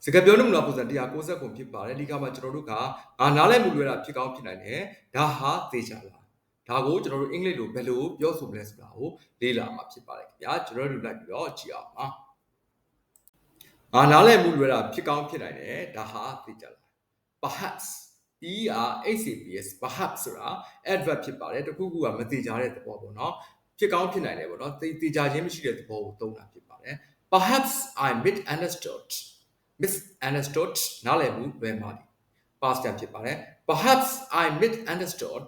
စကားပြောနမူနာပုံစံ190ခုဖြစ်ပါတယ်ဒီကမှာကျွန်တော်တို့ကနားလည်မှုလွယ်တာဖြစ်ကောင်းဖြစ်နိုင်တယ်ဒါဟာသေချာလားဒါကိုကျွန်တော်တို့အင်္ဂလိပ်လိုဘယ်လိုပြောဆိုမလဲဆိုတာကိုလေ့လာမှာဖြစ်ပါတယ်ခင်ဗျာကျွန်တော်တို့လိုက်ပြီးတော့ကြည့်အောင်ပါနားလည်မှုလွယ်တာဖြစ်ကောင်းဖြစ်နိုင်တယ်ဒါဟာသေချာလား perhaps perhaps ဆိုတာ adverb ဖြစ်ပါတယ်တခုခုကမသေချာတဲ့သဘောပေါ့နော်ဖြစ်ကောင်းဖြစ်နိုင်တယ်ပေါ့နော်သေချာခြင်းမရှိတဲ့သဘောကိုသုံးတာဖြစ်ပါတယ် perhaps I misunderstoodနားလည်မှုလွယ်မှာဒီ past tense ဖြစ်ပါတယ် perhaps I misunderstood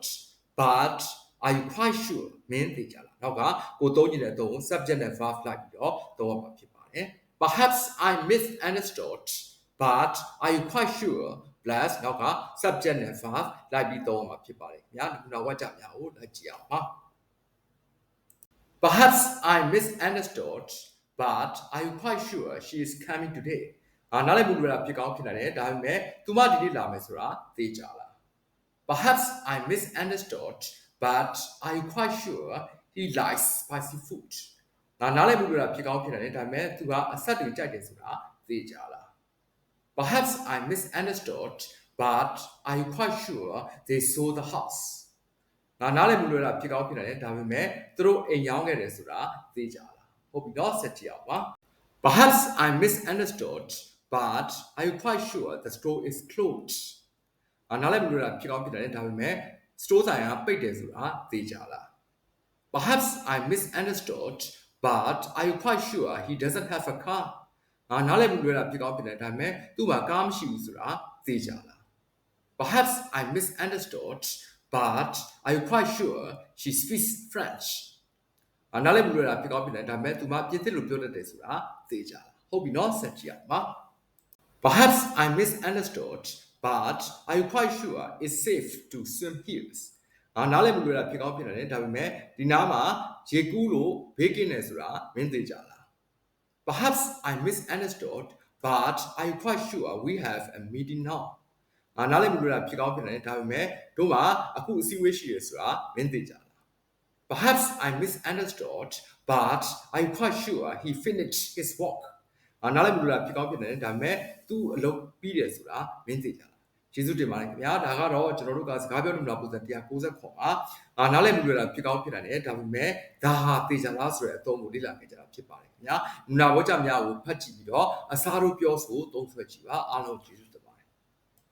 but are you quite sure မင်းသိကြလားနောက်ကကိုသုံးနေတဲ့သုံး subject နဲ့ verb လိုက်ပြီးတော့သုံးရမှာဖြစ်ပါတယ် perhaps I misunderstood but are you quite sure plus နောက်က subject နဲ့ verb လိုက်ပြီးသုံးရမှာဖြစ်ပါတယ်ခင်ဗျာဒီနောက်ဝါကျများကိုလိုက်ကြည့်အောင်ပါ perhaps I misunderstood but are you quite sure she is coming todayနားလည်မှုလွယ်တာဖြစ်ကောင်းဖြစ်နိုင်တယ်ဒါပေမဲ့သူမဒီနေ့လာမယ်ဆိုတာသိကြလား perhaps I misunderstood but are you quite sure he likes spicy foodနားလည်မှုလွယ်တာဖြစ်ကောင်းဖြစ်နိုင်တယ်ဒါပေမဲ့သူကအဆက်တွေကြိုက်တယ်ဆိုတာသိကြလား perhaps I misunderstood but are you quite sure they sold the houseနားလည်မှုလွယ်တာဖြစ်ကောင်းဖြစ်နိုင်တယ်ဒါပေမဲ့သူတို့အိမ်ရောင်းခဲ့တယ်ဆိုတာသိကြလားဟုတ်ပြီတော့ဆက်ကြည့်အောင်ပါ perhaps I misunderstood but are you quite sure the store is closed နားလည်မှုလွယ်တာဖြစ်ကောင်းဖြစ်တယ်ဒါပေမဲ့ store ဆိုင်ကပိတ်တယ်ဆိုတာသိကြလား perhaps I misunderstood but are you quite sure he doesn't have a car နားလည်မှုလွယ်တာဖြစ်ကောင်းဖြစ်တယ်ဒါပေမဲ့သူ့မှာကားမရှိဘူးဆိုတာသိကြလား perhaps I misunderstood but are you quite sure she speaks French နားလည်မှုလွယ်တာဖြစ်ကောင်းဖြစ်တယ်ဒါပေမဲ့သူမှာပြင်သစ်လိုပြောတတ်တယ်ဆိုတာသိကြလားဟုတ်ပြီနော်ဆက်ကြည့်အောင်ပါ perhaps I misunderstood but are you quite sure it's safe to swim here နားလည်မှုလွယ်တာဖြစ်ကောင်းဖြစ်နိုင်တယ်ဒါပေမဲ့ဒီနားမှာရေကူးလို့ဘေးကင်းတယ်ဆိုတာမင်းသိကြလား perhaps I misunderstood but are you quite sure we have a meeting now နားလည်မှုလွယ်တာဖြစ်ကောင်းဖြစ်နိုင်တယ်ဒါပေမဲ့တို့မှာအခုအစည်းအဝေးရှိရဆိုတာမင်းသိကြလား perhaps I misunderstood but are you quite sure he finished his work နားလည်မှုလွယ်တာဖြစ်ကောင်းဖြစ်နိုင်တယ်ဒါပေမဲ့သူ့အလုပ်ပြီးတယ်ဆိုတာမင်းသိကြလားကျေးဇူးတင်ပါတယ်ခင်ဗျာဒါကတော့ကျွန်တော်တို့ကစကားပြောနမူနာပုံစံ190ခေါ်ပါနားလည်မှုလွယ်တာဖြစ်ကောင်းဖြစ်နိုင်တယ်ဒါပေမဲ့ဒါဟာသေချာလားဆိုတဲ့အသုံးကိုလေ့လာခဲ့ကြတာဖြစ်ပါတယ်ခင်ဗျာနမူနာဝါကျများကိုဖတ်ကြည့်ပြီးတော့အစားတို့ပြောဆိုသုံးဆွဲကြည့်ပါအားလုံးကျေးဇူး